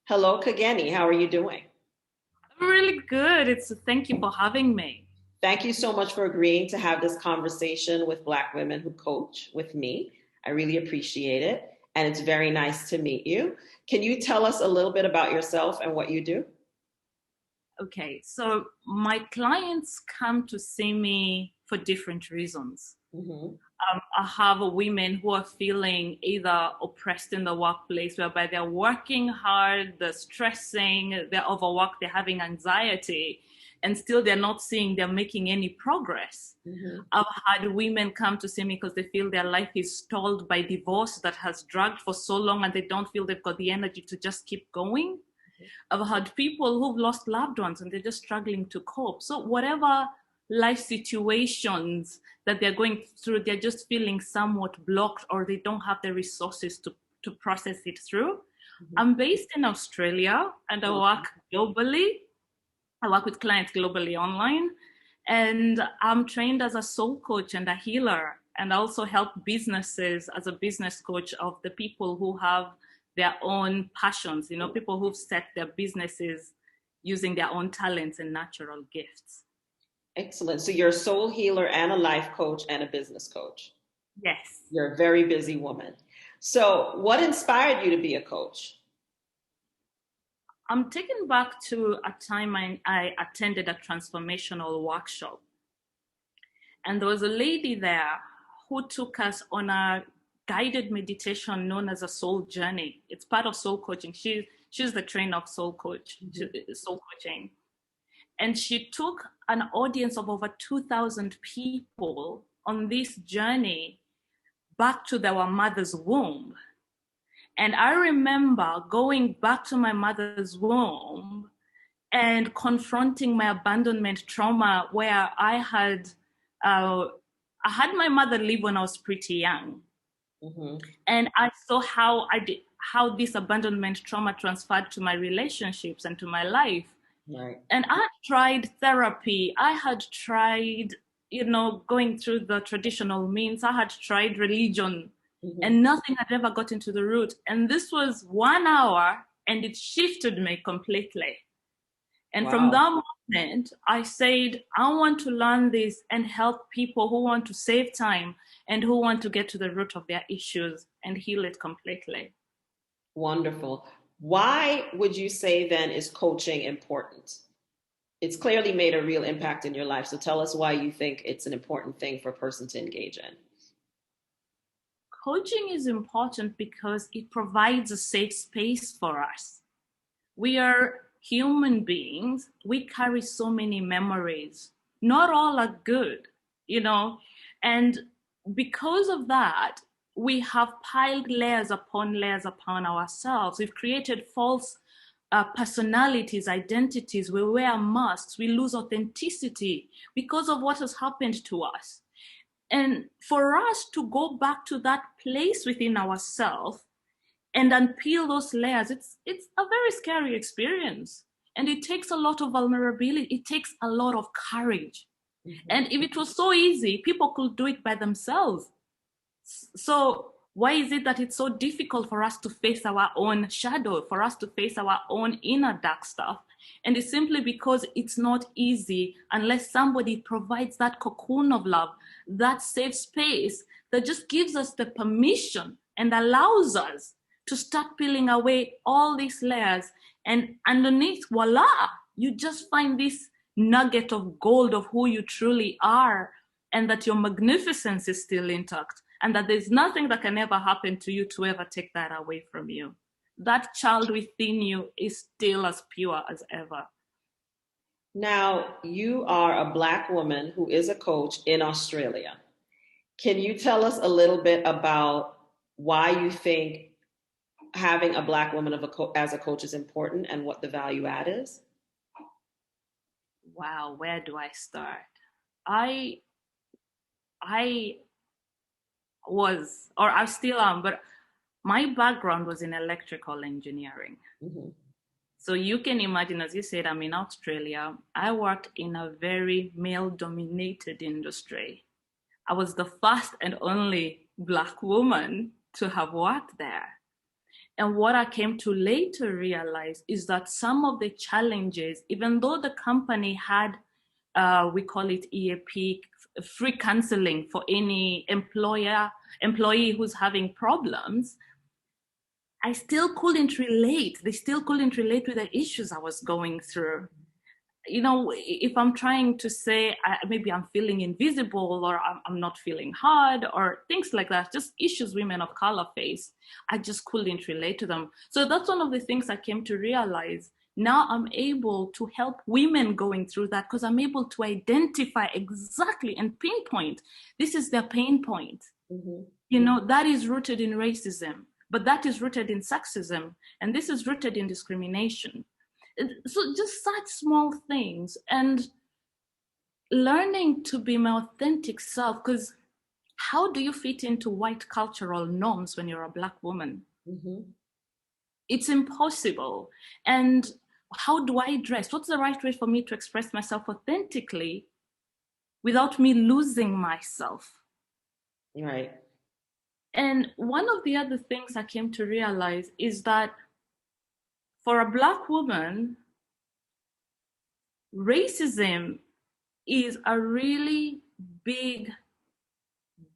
Hello, Kageni. How are you doing? I'm really good. Thank you for having me. Thank you so much for agreeing to have this conversation with Black women who coach with me. I really appreciate it. And it's very nice to meet you. Can you tell us a little bit about yourself and what you do? Okay, so my clients come to see me for different reasons. Hmm. I have women who are feeling either oppressed in the workplace, whereby they're working hard, they're stressing, they're overworked, they're having anxiety, and still they're making any progress. Hmm. I've had women come to see me because they feel their life is stalled by divorce that has dragged for so long and they don't feel they've got the energy to just keep going. I've had people who've lost loved ones and they're just struggling to cope. So whatever life situations that they're going through, they're just feeling somewhat blocked or they don't have the resources to process it through. I'm based in Australia and I Hmm. work globally. I work with clients globally online, and I'm trained as a soul coach and a healer, and I also help businesses as a business coach of the people who have their own passions, people who've set their businesses using their own talents and natural gifts. Excellent. So you're a soul healer and a life coach and a business coach. Yes. You're a very busy woman. So, what inspired you to be a coach? I'm taken back to a time I attended a transformational workshop. And there was a lady there who took us on a guided meditation known as a soul journey. It's part of soul coaching. She's the trainer of soul coaching. And she took an audience of over 2,000 people on this journey back to their mother's womb. And I remember going back to my mother's womb and confronting my abandonment trauma where uh, I had my mother leave when I was pretty young. Hmm. And I saw how this abandonment trauma transferred to my relationships and to my life. Right. And I had tried therapy. I had tried, going through the traditional means. I had tried religion Hmm. and nothing had ever gotten to the root. And this was 1 hour and it shifted me completely. And from Wow. that moment, I said, I want to learn this and help people who want to save time and who want to get to the root of their issues and heal it completely. Wonderful. Why would you say then is coaching important? It's clearly made a real impact in your life. So tell us why you think it's an important thing for a person to engage in. Coaching is important because it provides a safe space for us. We are human beings. We carry so many memories. Not all are good, you know, and because of that, we have piled layers upon ourselves. We've created false personalities, identities. We wear masks. We lose authenticity because of what has happened to us. And for us to go back to that place within ourselves and unpeel those layers, it's a very scary experience. And it takes a lot of vulnerability. It takes a lot of courage. Mhm. And if it was so easy, people could do it by themselves. So why is it that it's so difficult for us to face our own shadow, for us to face our own inner dark stuff? And it's simply because it's not easy unless somebody provides that cocoon of love, that safe space that just gives us the permission and allows us to start peeling away all these layers. And underneath, voila, you just find this nugget of gold of who you truly are, and that your magnificence is still intact, and that there's nothing that can ever happen to you to ever take that away from you. That child within you is still as pure as ever. Now, you are a Black woman who is a coach in Australia. Can you tell us a little bit about why you think having a Black woman as a coach is important and what the value add is? Wow, where do I start? I I or I still am, but my background was in electrical engineering. Hmm. So you can imagine, as you said, I'm in Australia. I worked in a very male dominated industry. I was the first and only Black woman to have worked there. And what I came to later realize is that some of the challenges, even though the company had, we call it EAP, free counseling for any employee who's having problems, I still couldn't relate. They still couldn't relate with the issues I was going through. You know, if I'm trying to say maybe I'm feeling invisible, or I'm not feeling hard, or things like that, just issues women of color face, I just couldn't relate to them. So that's one of the things I came to realize. Now I'm able to help women going through that, because I'm able to identify exactly and pinpoint this is their pain point. Mm-hmm. You know, that is rooted in racism, but that is rooted in sexism, and this is rooted in discrimination. So just such small things, and learning to be my authentic self, because how do you fit into white cultural norms when you're a Black woman? Mm-hmm. It's impossible. And how do I dress? What's the right way for me to express myself authentically without me losing myself? Right. And one of the other things I came to realize is that for a Black woman, racism is a really big,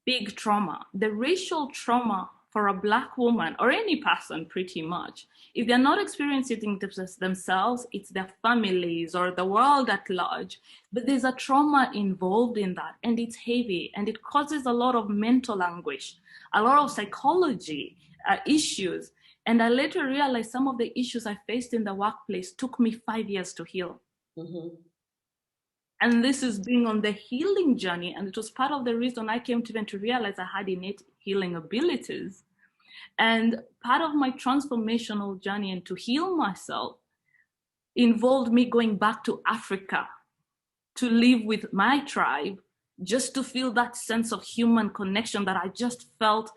big trauma. The racial trauma for a Black woman, or any person pretty much, if they're not experiencing it themselves, it's their families or the world at large. But there's a trauma involved in that, and it's heavy, and it causes a lot of mental anguish, a lot of psychology issues. And I later realized some of the issues I faced in the workplace took me 5 years to heal. Mm-hmm. And this is being on the healing journey. And it was part of the reason I came to even to realize I had innate healing abilities. And part of my transformational journey and to heal myself involved me going back to Africa to live with my tribe, just to feel that sense of human connection that I just felt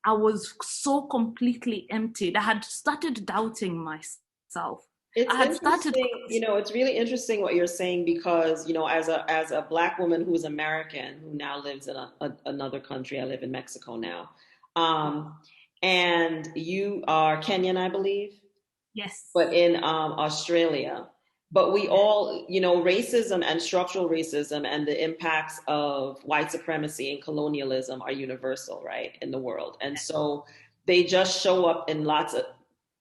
I was so completely emptied. I had started doubting myself. It's I had started. interesting, it's really interesting what you're saying because, as a Black woman who's American who now lives in another country, I live in Mexico now, um, and you are Kenyan, I believe, Yes. but in Australia. But we all, racism and structural racism and the impacts of white supremacy and colonialism are universal, right, in the world. And so they just show up in lots of,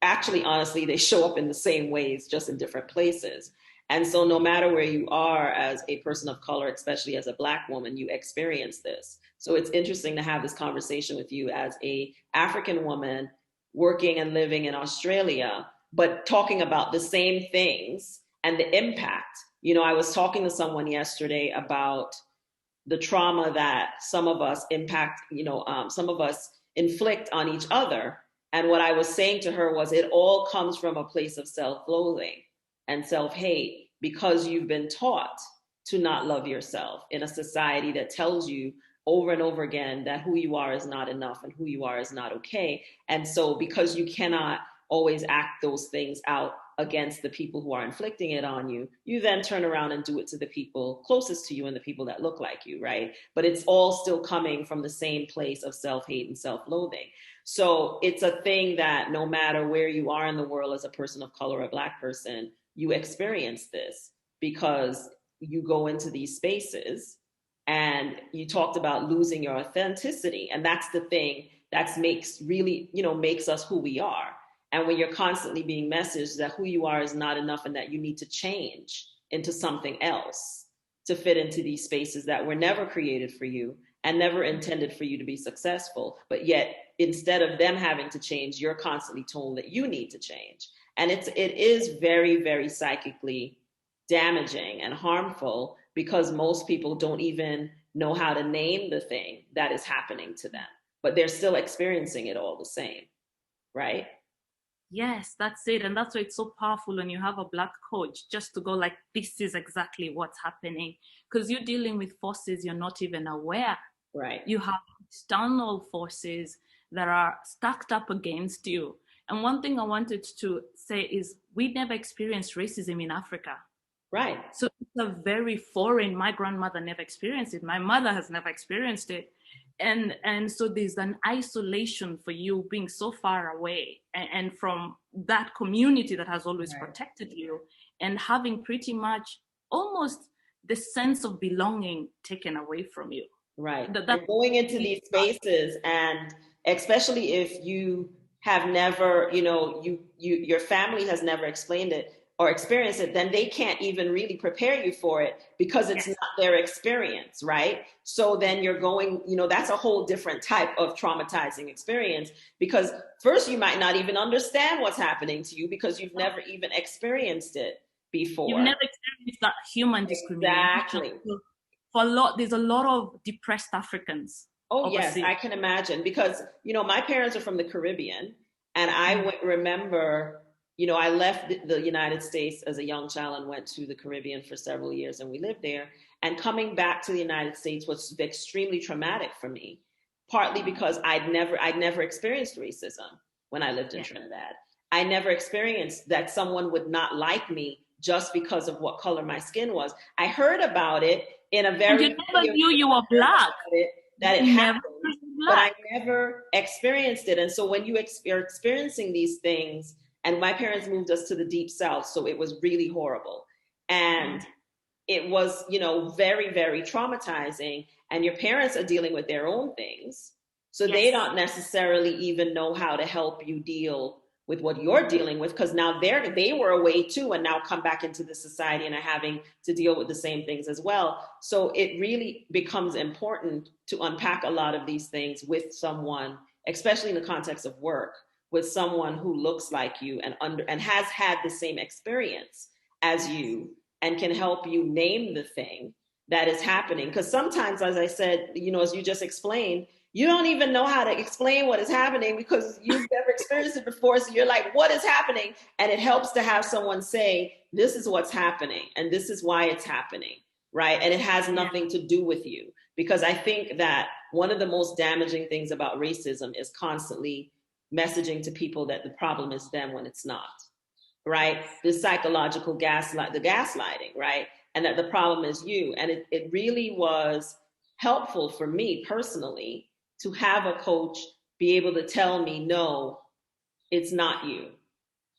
actually, honestly, they show up in the same ways, just in different places. And so no matter where you are as a person of color, especially as a Black woman, you experience this. So it's interesting to have this conversation with you as a African woman working and living in Australia, but talking about the same things and the impact. I was talking to someone yesterday about the trauma that some of us some of us inflict on each other. And what I was saying to her was it all comes from a place of self-loathing and self-hate because you've been taught to not love yourself in a society that tells you over and over again that who you are is not enough and who you are is not okay. And so because you cannot always act those things out against the people who are inflicting it on you, you then turn around and do it to the people closest to you and the people that look like you, right? But it's all still coming from the same place of self-hate and self-loathing. So it's a thing that no matter where you are in the world as a person of color or a Black person, you experience this because you go into these spaces. And you talked about losing your authenticity, and that's the thing that makes us who we are. And when you're constantly being messaged that who you are is not enough and that you need to change into something else to fit into these spaces that were never created for you and never intended for you to be successful, but yet instead of them having to change, you're constantly told that you need to change. And it is very, very psychically damaging and harmful because most people don't even know how to name the thing that is happening to them, but they're still experiencing it all the same, right? Yes, that's it. And that's why it's so powerful when you have a Black coach just to go like, this is exactly what's happening. Because you're dealing with forces you're not even aware. Right. You have external forces that are stacked up against you. And one thing I wanted to say is we never experienced racism in Africa. Right. So it's a very foreign, my grandmother never experienced it. My mother has never experienced it. and so there's an isolation for you being so far away and from that community that has always protected you, and having pretty much almost the sense of belonging taken away from you. Right. And going into these spaces, and especially if you have never, your family has never explained it or experienced it, then they can't even really prepare you for it because it's not their experience, right? So then you're going, that's a whole different type of traumatizing experience, because first you might not even understand what's happening to you because you've never even experienced it before. You've never experienced that human discrimination. Exactly. There's a lot of depressed Africans. Oh, overseas. Yes, I can imagine, because, my parents are from the Caribbean, and I remember, I left the United States as a young child and went to the Caribbean for several years, and we lived there. And coming back to the United States was extremely traumatic for me, partly because I'd never experienced racism when I lived in Trinidad. I never experienced that someone would not like me just because of what color my skin was. I heard about it in a very... You never knew you were Black. That it happened, but I never experienced it. And so when you are experiencing these things, and my parents moved us to the Deep South, so it was really horrible. And it was, very, very traumatizing. And your parents are dealing with their own things. So they don't necessarily even know how to help you deal with what you're dealing with, because now they were away too, and now come back into the society and are having to deal with the same things as well. So it really becomes important to unpack a lot of these things with someone, especially in the context of work, with someone who looks like you and has had the same experience as you, and can help you name the thing that is happening. Because sometimes, as I said, as you just explained, you don't even know how to explain what is happening because you've never experienced it before. So you're like, what is happening? And it helps to have someone say, this is what's happening and this is why it's happening, right? And it has nothing to do with you. Because I think that one of the most damaging things about racism is constantly messaging to people that the problem is them when it's not, right? The psychological gaslighting, right? And that the problem is you. And it really was helpful for me personally to have a coach be able to tell me, no, it's not you.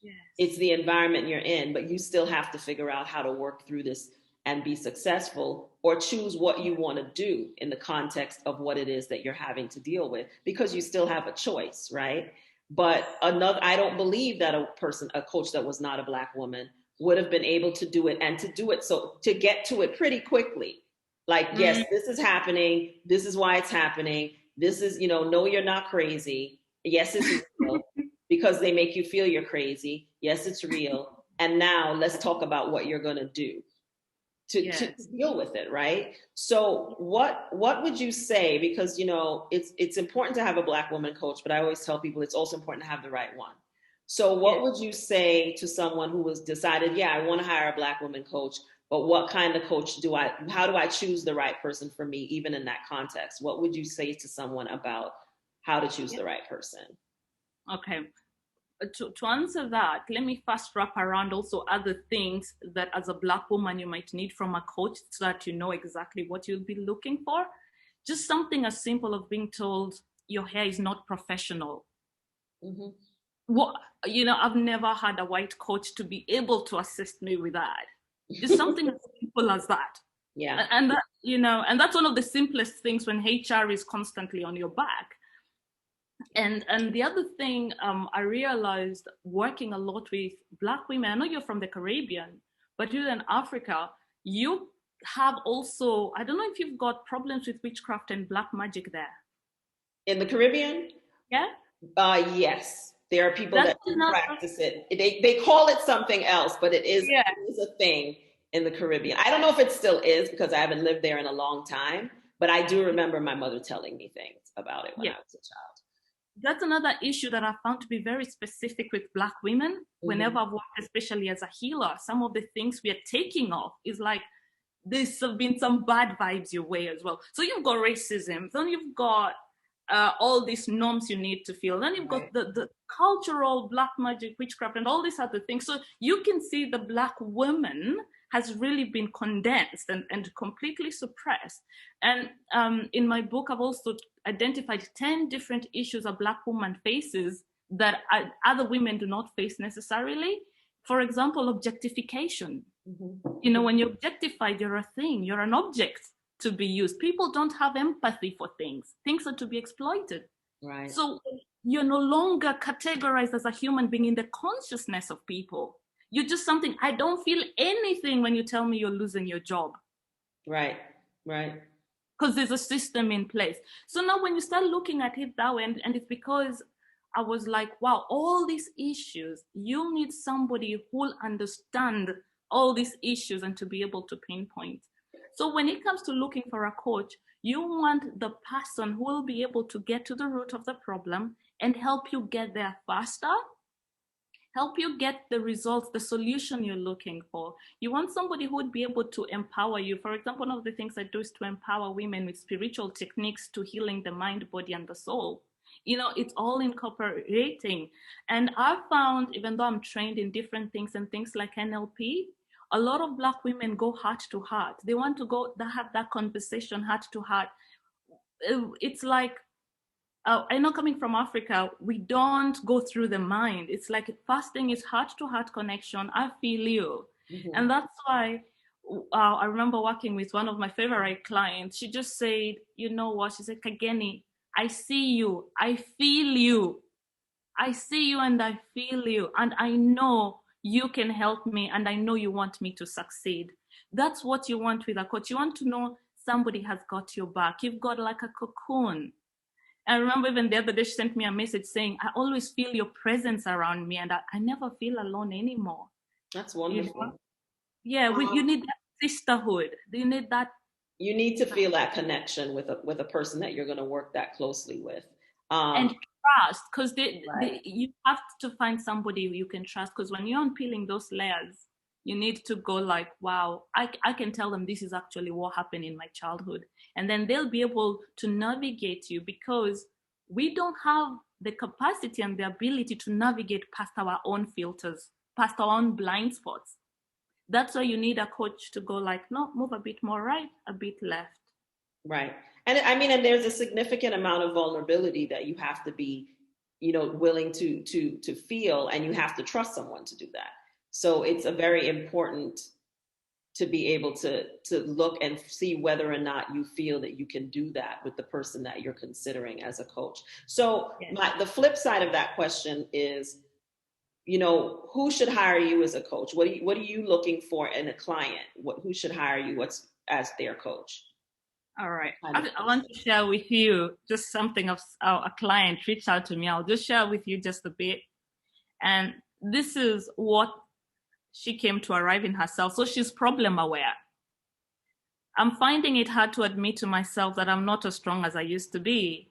Yes. It's the environment you're in, but you still have to figure out how to work through this and be successful, or choose what you want to do in the context of what it is that you're having to deal with, because you still have a choice, right? But I don't believe that a coach that was not a Black woman would have been able to do it, and to do it to get to it pretty quickly. Like, yes, this is happening. This is why it's happening. This is, no, you're not crazy. Yes, it's real, because they make you feel you're crazy. Yes, it's real. And now let's talk about what you're going to do to deal with it, right? So what would you say? Because, it's important to have a Black woman coach, but I always tell people it's also important to have the right one. So what would you say to someone who has decided, I want to hire a Black woman coach, but what kind of coach how do I choose the right person for me, even in that context? What would you say to someone about how to choose the right person? Okay. To answer that, let me first wrap around also other things that as a Black woman you might need from a coach, so that you know exactly what you'll be looking for. Just something as simple as being told your hair is not professional. I've never had a white coach to be able to assist me with that. Just something as simple as that. Yeah. And that, and that's one of the simplest things when HR is constantly on your back. And the other thing I realized working a lot with Black women, I know you're from the Caribbean, but you're in Africa, you have also, I don't know if you've got problems with witchcraft and black magic there. In the Caribbean? Yeah. Yes. There are people that do practice it. They call it something else, but it is a thing in the Caribbean. I don't know if it still is, because I haven't lived there in a long time, but I do remember my mother telling me things about it when I was a child. That's another issue that I found to be very specific with Black women. Whenever I've worked, especially as a healer, some of the things we are taking off is like, there's been some bad vibes your way as well. So you've got racism, then you've got all these norms you need to feel. Then you've got the cultural black magic, witchcraft, and all these other things. So you can see the Black woman has really been condensed and completely suppressed. And in my book, I've also identified 10 different issues a Black woman faces that other women do not face necessarily. For example, objectification. Mm-hmm. When you're objectified, you're a thing, you're an object to be used. People don't have empathy for things. Things are to be exploited. Right. So you're no longer categorized as a human being in the consciousness of people. You're just something. I don't feel anything when you tell me you're losing your job. Right, right. Because there's a system in place. So now when you start looking at it that way, and it's because I was like, wow, all these issues, you need somebody who will understand all these issues and to be able to pinpoint. So when it comes to looking for a coach, you want the person who will be able to get to the root of the problem and help you get there faster, help you get the results, the solution you're looking for. You want somebody who would be able to empower you. For example, one of the things I do is to empower women with spiritual techniques to healing the mind, body, and the soul. It's all incorporating. And I've found, even though I'm trained in different things and things like NLP, a lot of Black women go heart to heart. They want to go, they have that conversation heart to heart. It's like, I know coming from Africa, we don't go through the mind. It's like first thing is heart to heart connection. I feel you. Mm-hmm. And that's why I remember working with one of my favorite clients. She just said, you know what? She said, Kageni, I see you. I feel you. I see you and I feel you. And I know you can help me. And I know you want me to succeed. That's what you want with a coach. You want to know somebody has got your back. You've got like a cocoon. I remember even the other day, she sent me a message saying, I always feel your presence around me and I never feel alone anymore. That's wonderful. Yeah, you need that sisterhood. You need that. You need to feel that connection with a person that you're going to work that closely with. And trust, because you have to find somebody you can trust, because when you're unpeeling those layers, you need to go like, wow, I can tell them this is actually what happened in my childhood. And then they'll be able to navigate you, because we don't have the capacity and the ability to navigate past our own filters, past our own blind spots. That's why you need a coach to go like, no, move a bit more right, a bit left. Right. And I mean, and there's a significant amount of vulnerability that you have to be, willing to feel, and you have to trust someone to do that. So it's a very important to be able to look and see whether or not you feel that you can do that with the person that you're considering as a coach. So yes. The flip side of that question is, who should hire you as a coach? What are you looking for in a client? Who should hire you as their coach? All right. I want to share with you just something of a client reached out to me. I'll just share with you just a bit. And this is what she came to arrive in herself. So she's problem aware. I'm finding it hard to admit to myself that I'm not as strong as I used to be.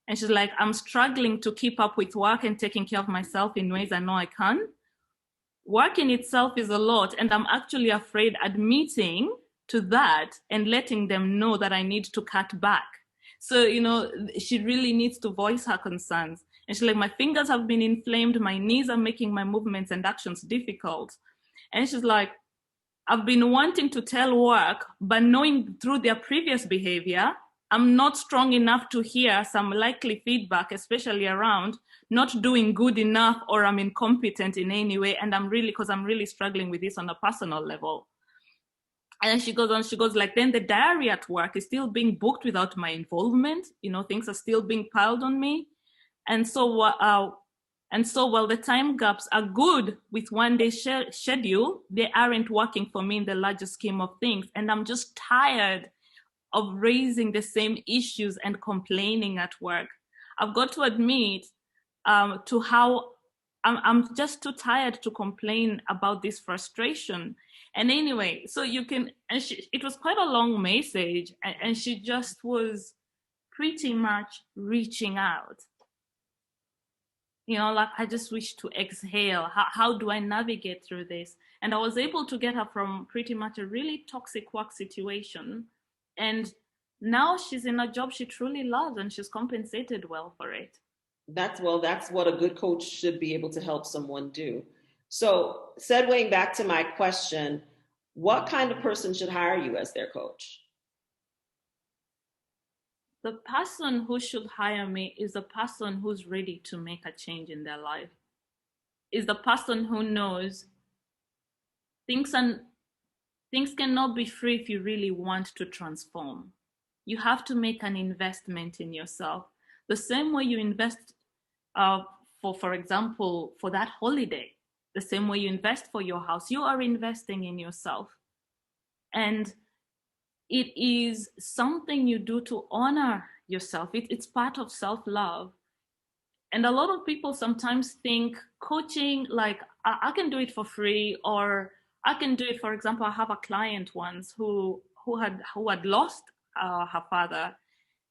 And she's like, I'm struggling to keep up with work and taking care of myself in ways I know I can. Work in itself is a lot, and I'm actually afraid admitting to that and letting them know that I need to cut back. So, she really needs to voice her concerns. And she's like, my fingers have been inflamed, my knees are making my movements and actions difficult. And she's like, I've been wanting to tell work, but knowing through their previous behavior, I'm not strong enough to hear some likely feedback, especially around not doing good enough or I'm incompetent in any way. And because I'm really struggling with this on a personal level. And then she goes on, like, then the diary at work is still being booked without my involvement. Things are still being piled on me. And so while the time gaps are good with one day schedule, they aren't working for me in the larger scheme of things. And I'm just tired of raising the same issues and complaining at work. I've got to admit to how I'm just too tired to complain about this frustration. And anyway, so it was quite a long message, and she just was pretty much reaching out. Like, I just wish to exhale. How do I navigate through this? And I was able to get her from pretty much a really toxic work situation. And now she's in a job she truly loves, and she's compensated well for it. That's what a good coach should be able to help someone do. So segueing back to my question, what kind of person should hire you as their coach? The person who should hire me is the person who's ready to make a change in their life, is the person who knows things and things cannot be free if you really want to transform. You have to make an investment in yourself. The same way you invest uh, for example, for that holiday, the same way you invest for your house, you are investing in yourself. And it is something you do to honor yourself. It's part of self-love. And a lot of people sometimes think coaching, like I can do it for free, or I can do it. For example, I have a client once who had lost her father,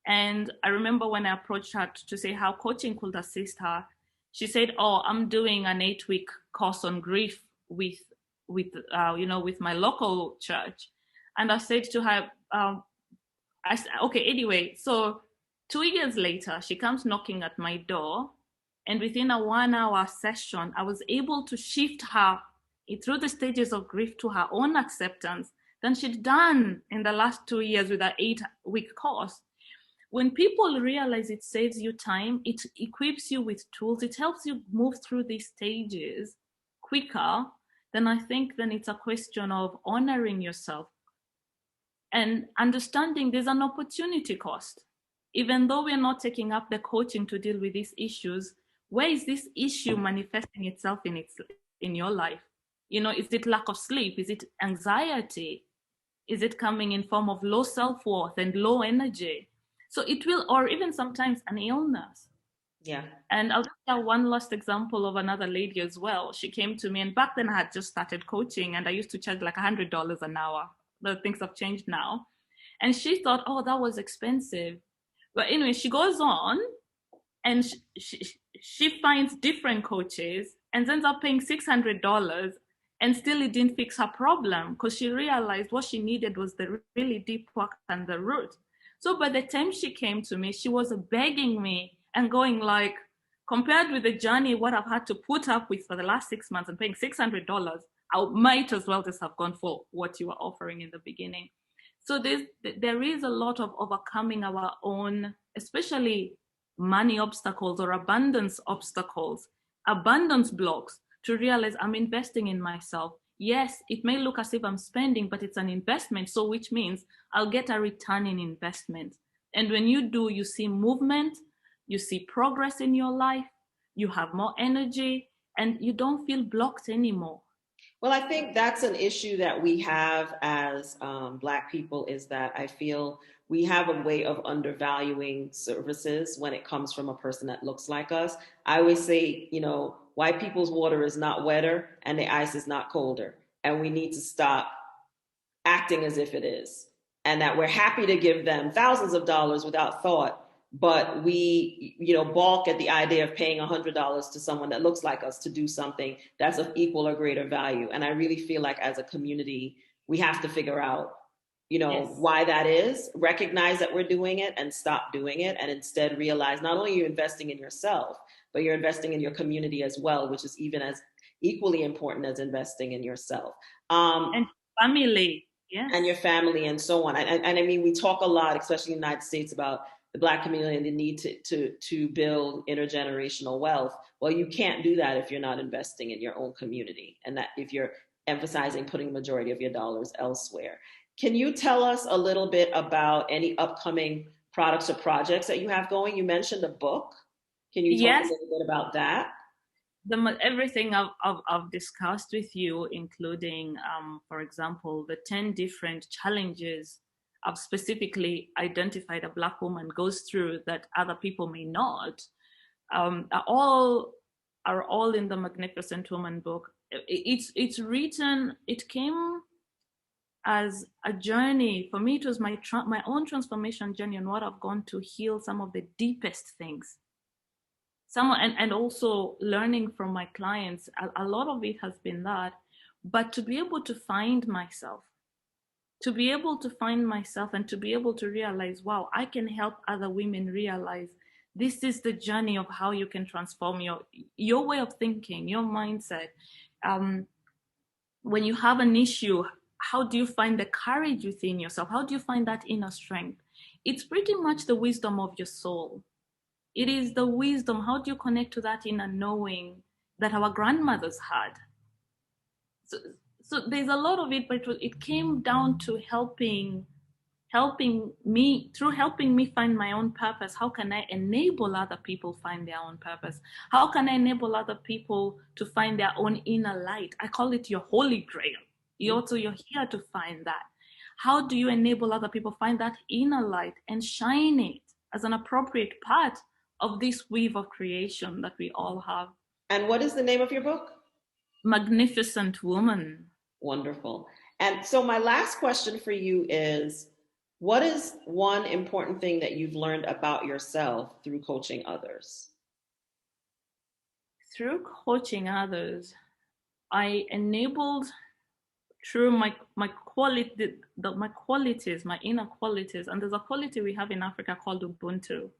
and I remember when I approached her to say how coaching could assist her, she said, "Oh, I'm doing an 8-week course on grief with my local church." And I said to her, I said, okay, anyway, so 2 years later, she comes knocking at my door. And within a 1 hour session, I was able to shift her through the stages of grief to her own acceptance than she'd done in the last 2 years with her 8-week course. When people realize it saves you time, it equips you with tools, it helps you move through these stages quicker, then I think then it's a question of honoring yourself and understanding there's an opportunity cost. Even though we're not taking up the coaching to deal with these issues, where is this issue manifesting itself in your life? Is it lack of sleep? Is it anxiety? Is it coming in form of low self-worth and low energy? So it will, or even sometimes an illness. Yeah. And I'll just share one last example of another lady as well. She came to me, and back then I had just started coaching, and I used to charge like $100 an hour. But things have changed now. And she thought, oh, that was expensive. But anyway, she goes on and she finds different coaches and ends up paying $600, and still it didn't fix her problem because she realized what she needed was the really deep work and the root. So by the time she came to me, she was begging me and going like, compared with the journey, what I've had to put up with for the last 6 months and paying $600, I might as well just have gone for what you were offering in the beginning. So there is a lot of overcoming our own, especially money obstacles or abundance obstacles, abundance blocks, to realize I'm investing in myself. Yes, it may look as if I'm spending, but it's an investment. So which means I'll get a return in investment. And when you do, you see movement, you see progress in your life, you have more energy, and you don't feel blocked anymore. Well, I think that's an issue that we have as Black people, is that I feel we have a way of undervaluing services when it comes from a person that looks like us. I always say, white people's water is not wetter and the ice is not colder. And we need to stop acting as if it is. And that we're happy to give them thousands of dollars without thought, but we balk at the idea of paying $100 to someone that looks like us to do something that's of equal or greater value. And I really feel like as a community we have to figure out Yes. why that is, recognize that we're doing it and stop doing it, and instead realize not only you're investing in yourself, but you're investing in your community as well, which is even as equally important as investing in yourself. And family. Yes. And your family and so on. And I mean, we talk a lot, especially in the United States, about the Black community and the need to build intergenerational wealth. Well, you can't do that if you're not investing in your own community, and that if you're emphasizing putting the majority of your dollars elsewhere. Can you tell us a little bit about any upcoming products or projects that you have going? You mentioned a book. Can you talk Yes. a little bit about that? Everything I've discussed with you, including, for example, the 10 different challenges I've specifically identified a Black woman goes through that other people may not, are all in the Magnificent Woman book. It's written. It came as a journey for me. It was my own transformation journey and what I've gone to heal some of the deepest things. And also learning from my clients, a lot of it has been that. But to be able to find myself, and to be able to realize, wow, I can help other women realize this is the journey of how you can transform your way of thinking, your mindset. When you have an issue, how do you find the courage within yourself? How do you find that inner strength? It's pretty much the wisdom of your soul. It is the wisdom. How do you connect to that inner knowing that our grandmothers had? So, so there's a lot of it, but it came down to helping me find my own purpose. How can I enable other people find their own purpose? How can I enable other people to find their own inner light? I call it your holy grail. You're here to find that. How do you enable other people find that inner light and shine it as an appropriate part of this weave of creation that we all have? And what is the name of your book? Magnificent Woman. Wonderful. And so my last question for you is, what is one important thing that you've learned about yourself through coaching others? Through coaching others, I enabled through my quality, my qualities, my inner qualities, and there's a quality we have in Africa called Ubuntu.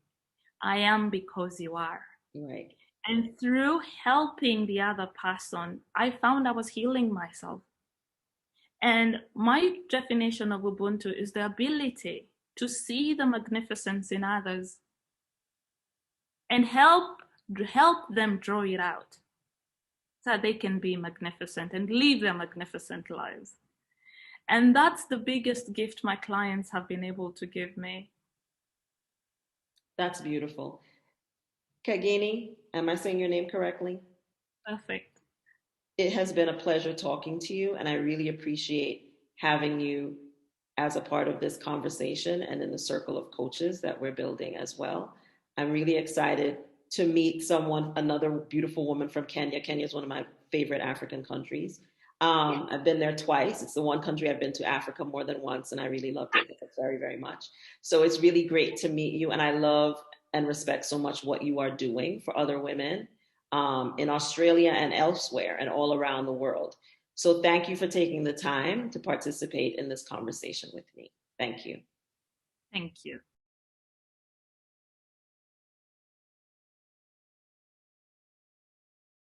I am because you are. Right. And through helping the other person, I found I was healing myself. And my definition of Ubuntu is the ability to see the magnificence in others and help them draw it out so that they can be magnificent and live their magnificent lives. And that's the biggest gift my clients have been able to give me. That's beautiful. Kageni, am I saying your name correctly? Perfect. It has been a pleasure talking to you, and I really appreciate having you as a part of this conversation and in the circle of coaches that we're building as well. I'm really excited to meet another beautiful woman from Kenya. Kenya is one of my favorite African countries. I've been there twice. It's the one country I've been to Africa more than once, and I really loved it very, very much. So it's really great to meet you, and I love and respect so much what you are doing for other women in Australia and elsewhere and all around the world. So thank you for taking the time to participate in this conversation with me. Thank you. Thank you.